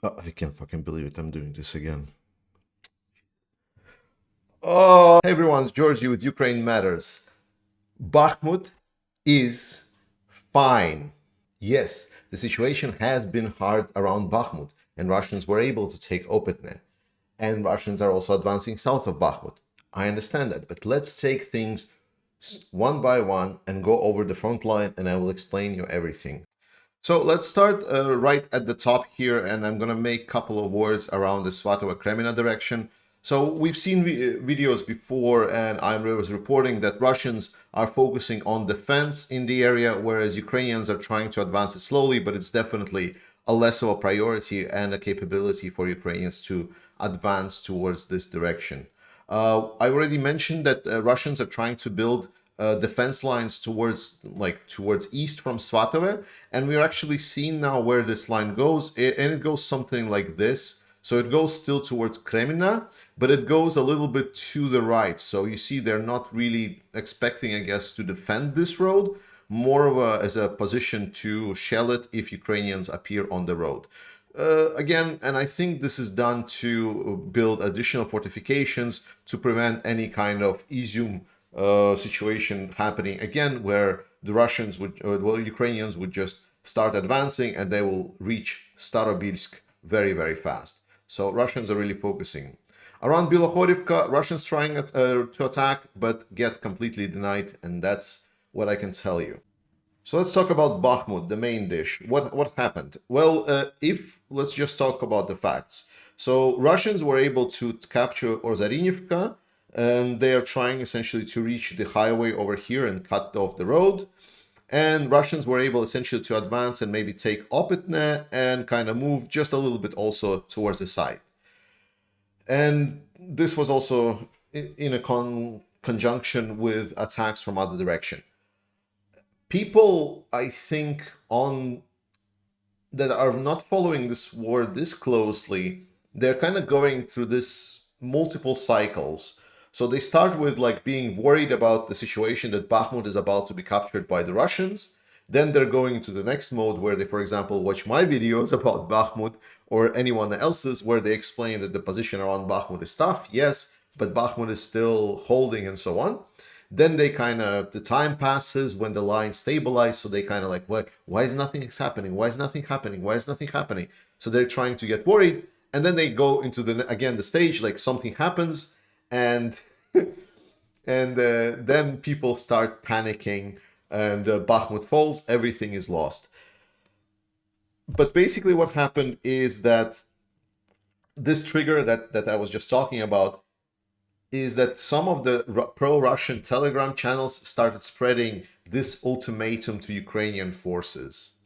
I can't fucking believe it. I'm doing this again. Oh, hey everyone, it's Georgie with Ukraine Matters. Bakhmut is fine. Yes, the situation has been hard around Bakhmut, and Russians were able to take Opetne. And Russians are also advancing south of Bakhmut. I understand that, but let's take things one by one and go over the front line, and I will explain you everything. So let's start right at the top here, and I'm going to make a couple of words around the Svatova-Kremina direction. So we've seen videos before, and I was reporting that Russians are focusing on defense in the area, whereas Ukrainians are trying to advance it slowly, but it's definitely a less of a priority and a capability for Ukrainians to advance towards this direction. I already mentioned that Russians are trying to build defense lines towards east from Svatove, and we're actually seeing now where this line goes, and it goes something like this. So it goes still towards Kremina, but it goes a little bit to the right. So you see they're not really expecting, I guess, to defend this road, more of as a position to shell it if Ukrainians appear on the road. Again, and I think this is done to build additional fortifications to prevent any kind of Izium situation happening again, where the Russians would, well, Ukrainians would just start advancing and they will reach Starobilsk very, very fast. So Russians are really focusing. Around Bilohorivka, Russians trying to attack, but get completely denied, and that's what I can tell you. So let's talk about Bakhmut, the main dish. What happened? Well, if let's just talk about the facts. So Russians were able to capture Orzarinivka, and they are trying essentially to reach the highway over here and cut off the road. And Russians were able essentially to advance and maybe take Opetne and kind of move just a little bit also towards the side. And this was also in a conjunction with attacks from other direction. People, I think, on that are not following this war this closely, they're kind of going through this multiple cycles. So they start with like being worried about the situation that Bakhmut is about to be captured by the Russians. Then they're going to the next mode where they, for example, watch my videos about Bakhmut or anyone else's where they explain that the position around Bakhmut is tough, yes, but Bakhmut is still holding and so on. Then they kind of, the time passes when the line stabilizes, so they kind of like, what? Why is nothing happening? Why is nothing happening? Why is nothing happening? So they're trying to get worried, and then they go into the stage like something happens, and then people start panicking, and Bakhmut falls, everything is lost. But basically, what happened is that this trigger that I was just talking about is that some of the pro-Russian Telegram channels started spreading this ultimatum to Ukrainian forces.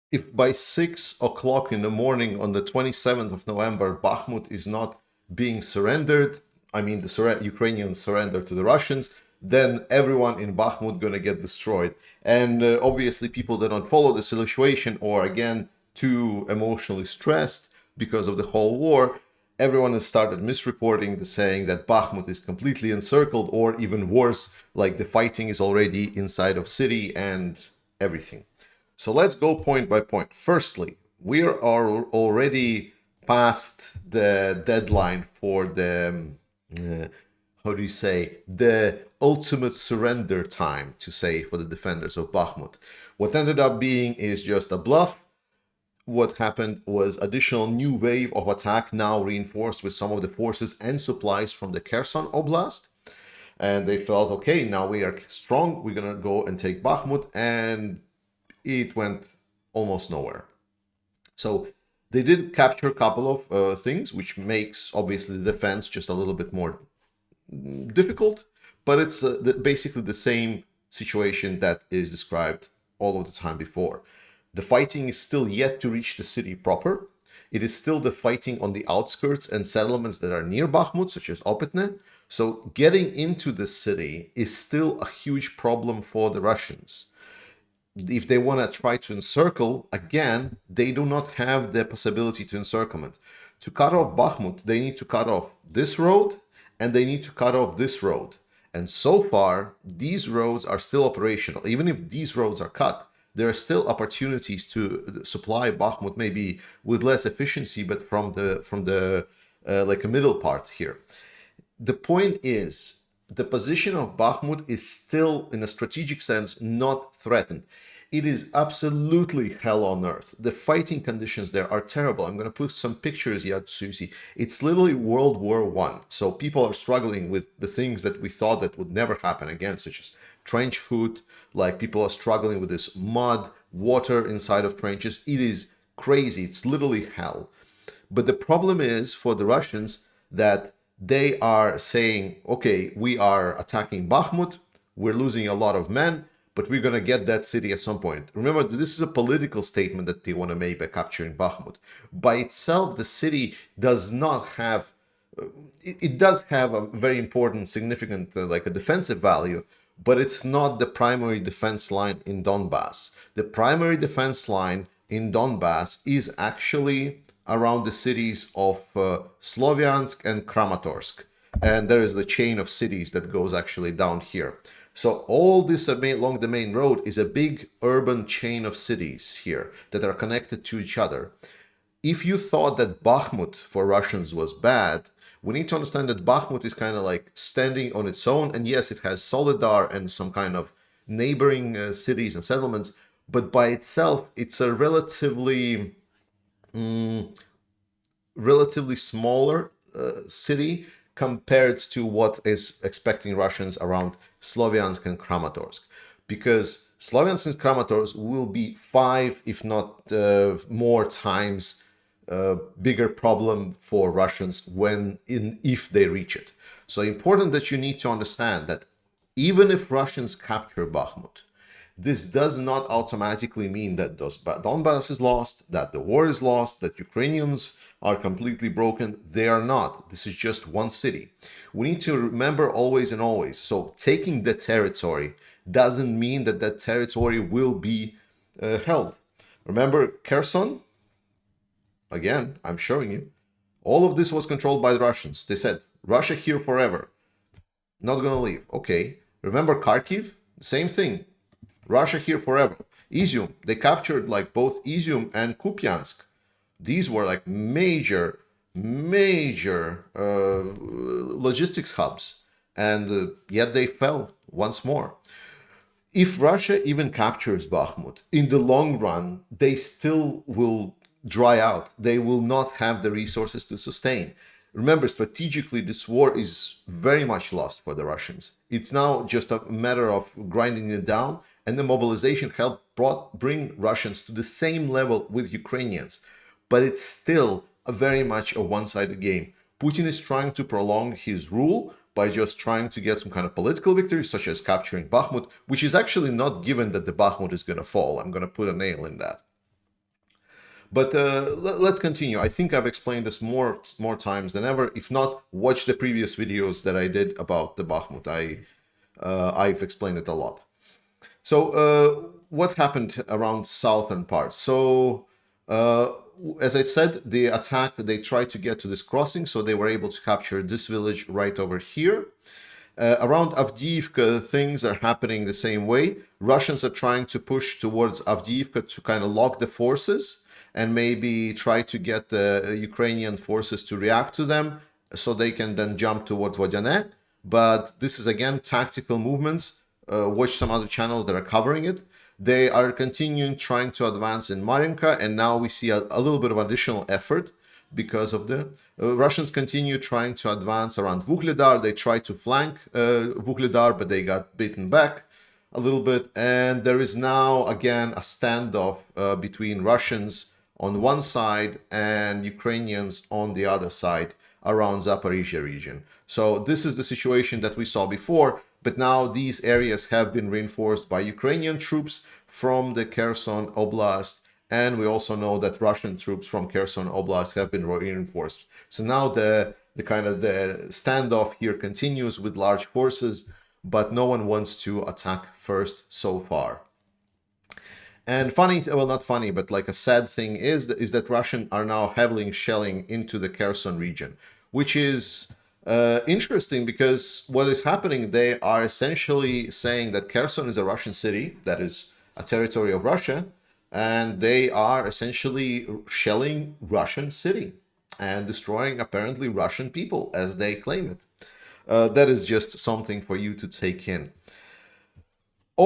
If by 6 o'clock in the morning on the 27th of November, Bakhmut is not being surrendered, I mean the Ukrainians surrender to the Russians, then everyone in Bakhmut gonna get destroyed. And obviously people that don't follow the situation or again too emotionally stressed because of the whole war, everyone has started misreporting the saying that Bakhmut is completely encircled, or even worse, like the fighting is already inside of city and everything. So let's go point by point. Firstly, we are already past the deadline for the how do you say, the ultimate surrender time, to say, for the defenders of Bakhmut. What ended up being is just a bluff. What happened was additional new wave of attack, now reinforced with some of the forces and supplies from the Kherson Oblast. And they felt, okay, now we are strong, we're gonna go and take Bakhmut, and it went almost nowhere. So they did capture a couple of things, which makes obviously the defense just a little bit more difficult, but it's basically the same situation that is described all of the time before. The fighting is still yet to reach the city proper. It is still the fighting on the outskirts and settlements that are near Bakhmut, such as Opetne. So getting into the city is still a huge problem for the Russians. If they want to try to encircle, again, they do not have the possibility to encirclement. To cut off Bakhmut, they need to cut off this road and they need to cut off this road. And so far, these roads are still operational. Even if these roads are cut, there are still opportunities to supply Bakhmut, maybe with less efficiency, but from the like a middle part here. The point is, the position of Bakhmut is still, in a strategic sense, not threatened. It is absolutely hell on earth. The fighting conditions there are terrible. I'm going to put some pictures here so you see. It's literally World War I. So people are struggling with the things that we thought that would never happen again, such as trench foot. Like, people are struggling with this mud, water inside of trenches. It is crazy. It's literally hell. But the problem is for the Russians that they are saying, okay, we are attacking Bakhmut, we're losing a lot of men, but we're going to get that city at some point. Remember, this is a political statement that they want to make by capturing Bakhmut. By itself, the city does not have, it does have a very important, significant, like a defensive value, but it's not the primary defense line in Donbass. The primary defense line in Donbass is actually around the cities of Slovyansk and Kramatorsk. And there is the chain of cities that goes actually down here. So all this along the main road is a big urban chain of cities here that are connected to each other. If you thought that Bakhmut for Russians was bad, we need to understand that Bakhmut is kind of like standing on its own. And yes, it has Solidar and some kind of neighboring cities and settlements, but by itself, it's a relatively smaller city compared to what is expecting Russians around Slovyansk and Kramatorsk, because Slovyansk and Kramatorsk will be 5, if not more times bigger problem for Russians if they reach it. So important that you need to understand that even if Russians capture Bakhmut, this does not automatically mean that Donbass is lost, that the war is lost, that Ukrainians are completely broken. They are not. This is just one city. We need to remember always and always. So taking the territory doesn't mean that that territory will be held. Remember Kherson? Again, I'm showing you. All of this was controlled by the Russians. They said, Russia here forever. Not gonna leave. Okay. Remember Kharkiv? Same thing. Russia here forever. Izium, they captured like both Izium and Kupiansk. These were like major logistics hubs, and yet they fell once more. If Russia even captures Bakhmut, in the long run, they still will dry out. They will not have the resources to sustain. Remember, strategically, this war is very much lost for the Russians. It's now just a matter of grinding it down, and the mobilization helped bring Russians to the same level with Ukrainians. But it's still very much a one-sided game. Putin is trying to prolong his rule by just trying to get some kind of political victory, such as capturing Bakhmut, which is actually not given that the Bakhmut is going to fall. I'm going to put a nail in that. But let's continue. I think I've explained this more times than ever. If not, watch the previous videos that I did about the Bakhmut. I've explained it a lot. So what happened around southern parts? So as I said, the attack, they tried to get to this crossing, so they were able to capture this village right over here. Around Avdiivka, things are happening the same way. Russians are trying to push towards Avdiivka to kind of lock the forces and maybe try to get the Ukrainian forces to react to them so they can then jump towards Vodyane. But this is, again, tactical movements. Watch some other channels that are covering it. They are continuing trying to advance in Marinka, and now we see a little bit of additional effort because of the Russians continue trying to advance around Vuhledar. They tried to flank Vuhledar, but they got beaten back a little bit. And there is now, again, a standoff between Russians on one side and Ukrainians on the other side around Zaporizhia region. So this is the situation that we saw before, but now these areas have been reinforced by Ukrainian troops from the Kherson Oblast, and we also know that Russian troops from Kherson Oblast have been reinforced. So now the standoff here continues with large forces, but no one wants to attack first so far. And funny, well, not funny, but like a sad thing is that Russians are now heavily shelling into the Kherson region, which is interesting because what is happening, they are essentially saying that Kherson is a Russian city that is a territory of Russia, and they are essentially shelling Russian city and destroying apparently Russian people as they claim it. That is just something for you to take in.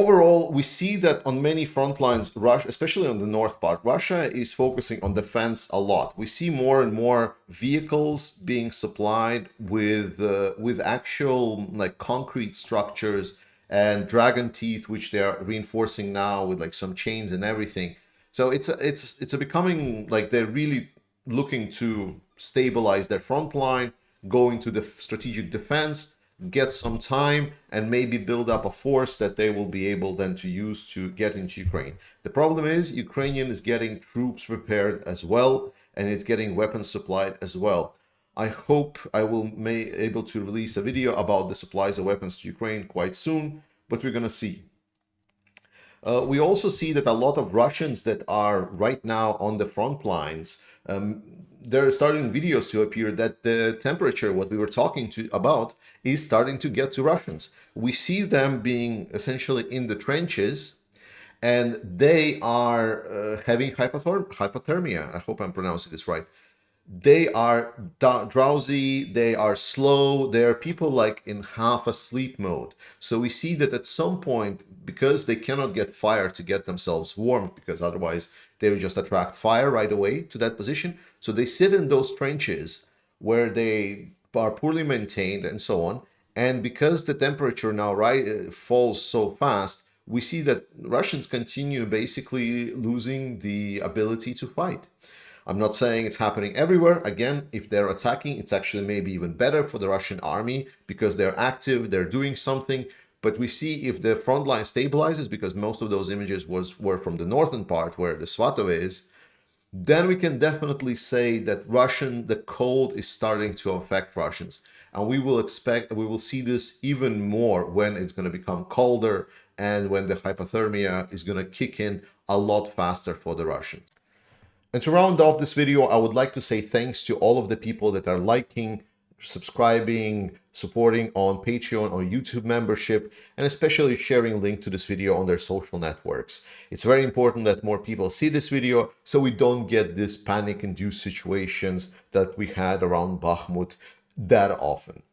Overall, we see that on many front lines, Russia, especially on the north part, Russia is focusing on defense a lot. We see more and more vehicles being supplied with actual like concrete structures and dragon teeth, which they are reinforcing now with like some chains and everything. So it's a becoming like they're really looking to stabilize their front line, go into the strategic defense, get some time, and maybe build up a force that they will be able then to use to get into Ukraine. The problem is Ukrainian is getting troops prepared as well, and it's getting weapons supplied as well. I hope I will be able to release a video about the supplies of weapons to Ukraine quite soon, but we're gonna see. We also see that a lot of Russians that are right now on the front lines, they're starting videos to appear that the temperature, what we were talking about, is starting to get to Russians. We see them being essentially in the trenches, and they are having hypothermia. I hope I'm pronouncing this right. They are drowsy, they are slow, they are people like in half asleep mode. So we see that at some point, because they cannot get fire to get themselves warm, because otherwise they will just attract fire right away to that position. So they sit in those trenches where they are poorly maintained and so on. And because the temperature now falls so fast, we see that Russians continue basically losing the ability to fight. I'm not saying it's happening everywhere. Again, if they're attacking, it's actually maybe even better for the Russian army because they're active, they're doing something. But we see if the front line stabilizes, because most of those images were from the northern part where the Svatov is, then we can definitely say that the cold is starting to affect Russians. And we will see this even more when it's going to become colder and when the hypothermia is going to kick in a lot faster for the Russians. And to round off this video, I would like to say thanks to all of the people that are liking, subscribing, supporting on Patreon or YouTube membership, and especially sharing link to this video on their social networks. It's very important that more people see this video so we don't get these panic-induced situations that we had around Bakhmut that often.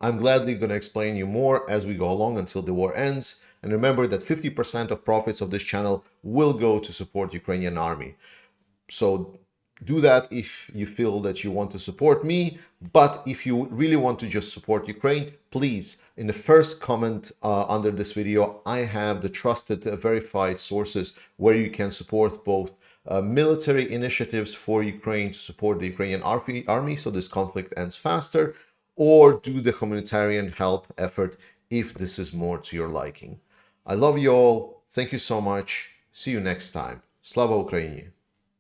I'm gladly going to explain you more as we go along until the war ends. And remember that 50% of profits of this channel will go to support Ukrainian army. So do that if you feel that you want to support me. But if you really want to just support Ukraine, please, in the first comment under this video, I have the trusted, verified sources where you can support both military initiatives for Ukraine to support the Ukrainian army so this conflict ends faster, or do the humanitarian help effort if this is more to your liking. I love you all. Thank you so much. See you next time. Slava Ukraini!